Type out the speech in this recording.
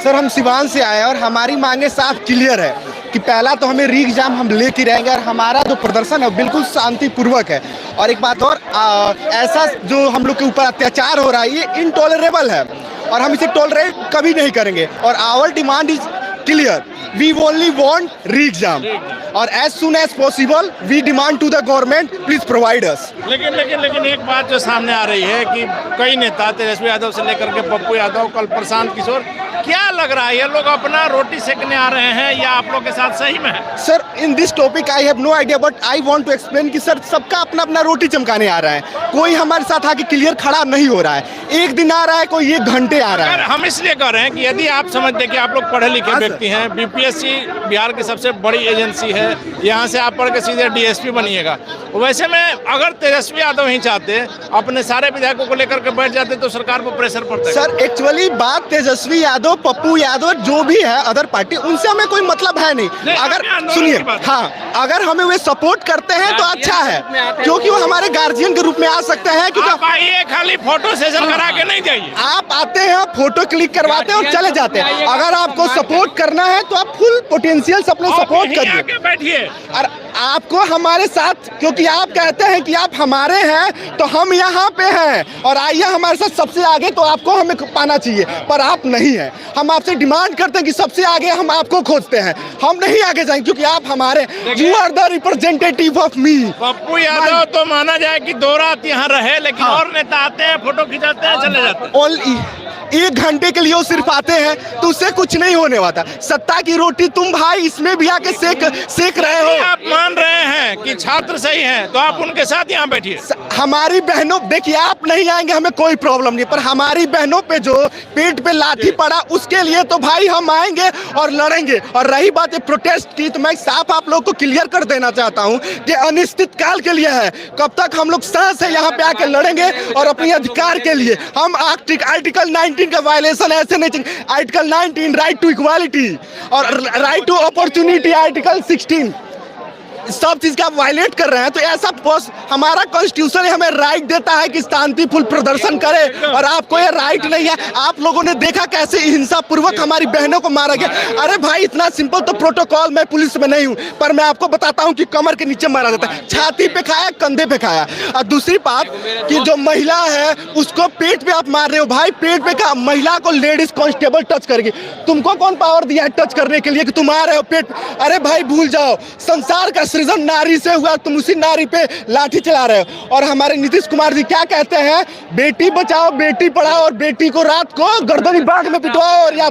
Sir हम सिवान से आए हैं और हमारी मांगे साफ क्लियर है कि पहला तो हमें री एग्जाम हम लेके रहेंगे और हमारा जो प्रदर्शन है बिल्कुल शांतिपूर्वक है। और एक बात और, ऐसा जो हम लोग के ऊपर अत्याचार हो रहा है ये इनटॉलरेबल है और हम इसे टॉलरेट कभी नहीं करेंगे। और our demand is clear, we only want re exam और as soon as possible we demand to the government please provide us. लेकिन एक बात जो सामने आ रही है कि कई नेता तेजस्वी यादव से लेकर के पप्पू यादव, कल प्रशांत किशोर, क्या लग रहा है ये लोग अपना रोटी सेकने आ रहे हैं या आप लोग के साथ सही में है? Sir in this topic I have no idea but I want to explain कि सर सबका अपना अपना रोटी चमकाने आ रहा है। कोई हमारे साथ आके क्लियर खड़ा नहीं हो रहा है, एक दिन आ रहा है, कोई एक घंटे आ रहा है। हम इसलिए कह रहे हैं कि यदि आप समझते हैं कि आप लोग पढ़े लिखे व्यक्ति हैं, बीपीएससी बिहार की सबसे बड़ी एजेंसी है, यहाँ से आप पढ़ के सीधे डीएसपी बनिएगा, वैसे में अगर तेजस्वी यादव ही चाहते अपने सारे विधायकों को लेकर के बैठ जाते तो सरकार पर प्रेशर पड़ता है। सर एक्चुअली बात तेजस्वी यादव, पप्पू यादव, जो भी है अदर पार्टी, उनसे हमें कोई मतलब है नहीं। अगर सुनिए, हाँ, अगर हमें वे सपोर्ट करते हैं तो अच्छा है क्योंकि वो हमारे गार्जियन के रूप में आ सकते हैं। क्योंकि आइए खाली फोटो सेशन करा के नहीं जाइए, आप आते हैं, फोटो क्लिक करवाते हैं और चले जाते हैं। अगर आपको सपोर्ट करना है तो आप फुल पोटेंशियल से अपना सपोर्ट करिए, बैठिए और आपको हमारे साथ, क्योंकि आप कहते हैं कि आप हमारे हैं तो हम यहाँ पे हैं और आइए हमारे साथ सबसे आगे, तो आपको हमें पाना चाहिए पर आप नहीं हैं। हम आपसे डिमांड करते हैं कि सबसे आगे हम आपको खोजते हैं, हम नहीं आगे जाएंगे क्योंकि आप हमारे, you are the representative of me. Pappu Yadav तो माना जाए कि 2 रात यहाँ रहे, लेकिन और नेता आते हैं, फोटो खिंचाते हैं, चले जाते हैं। ओनली 1 घंटे के लिए वो सिर्फ आते हैं तो उससे कुछ नहीं होने वाला। सत्ता की रोटी तुम भाई इसमें भी आके सेक रहे हो। आप मान रहे हैं कि छात्र सही हैं तो आप उनके साथ यहाँ बैठिए। हमारी बहनों, देखिए आप नहीं आएंगे हमें कोई प्रॉब्लम नहीं, पर हमारी बहनों पे जो पेट पे लाठी पड़ा उसके लिए तो भाई हम आएंगे और लड़ेंगे। और रही बात है प्रोटेस्ट की, तो मैं साफ आप लोग को क्लियर कर देना चाहता हूँ कि अनिश्चित काल के लिए है। कब तक हम लोग सांस है यहाँ पे आके लड़ेंगे और अपने अधिकार के लिए। हम आर्टिकल 19 का वायलेशन ऐसे नहीं चाहिए। आर्टिकल 19 राइट टू इक्वालिटी और राइट टू अपॉर्चुनिटी, आर्टिकल 16 सब चीज का आप वायलेट कर रहे हैं। तो ऐसा हमारा कॉन्स्टिट्यूशन हमें राइट देता है कि शांतिपूर्ण प्रदर्शन करें और आपको ये राइट नहीं है। आप लोगों ने देखा कैसे हिंसा पूर्वक हमारी बहनों को मारा गया। अरे भाई इतना सिंपल तो प्रोटोकॉल, मैं पुलिस में नहीं हूँ पर मैं आपको बताता हूँ कि कमर के नीचे मारा जाता है, छाती पे खाया, कंधे पे खाया। और दूसरी बात कि जो महिला है उसको पेट पे आप मार रहे हो। भाई पेट पे का महिला को लेडीज कांस्टेबल टच करेगी, तुमको कौन पावर दिया है टच करने के लिए कि तुम आ रहे हो पेट? अरे भाई भूल जाओ, संसार का सृजन नारी से हुआ, तुम उसी नारी पे लाठी चला रहे हो। और हमारे नीतीश कुमार जी क्या कहते हैं, बेटी बचाओ बेटी पढ़ाओ और बेटी को रात को गर्दनी बाग में पिटवाओ और या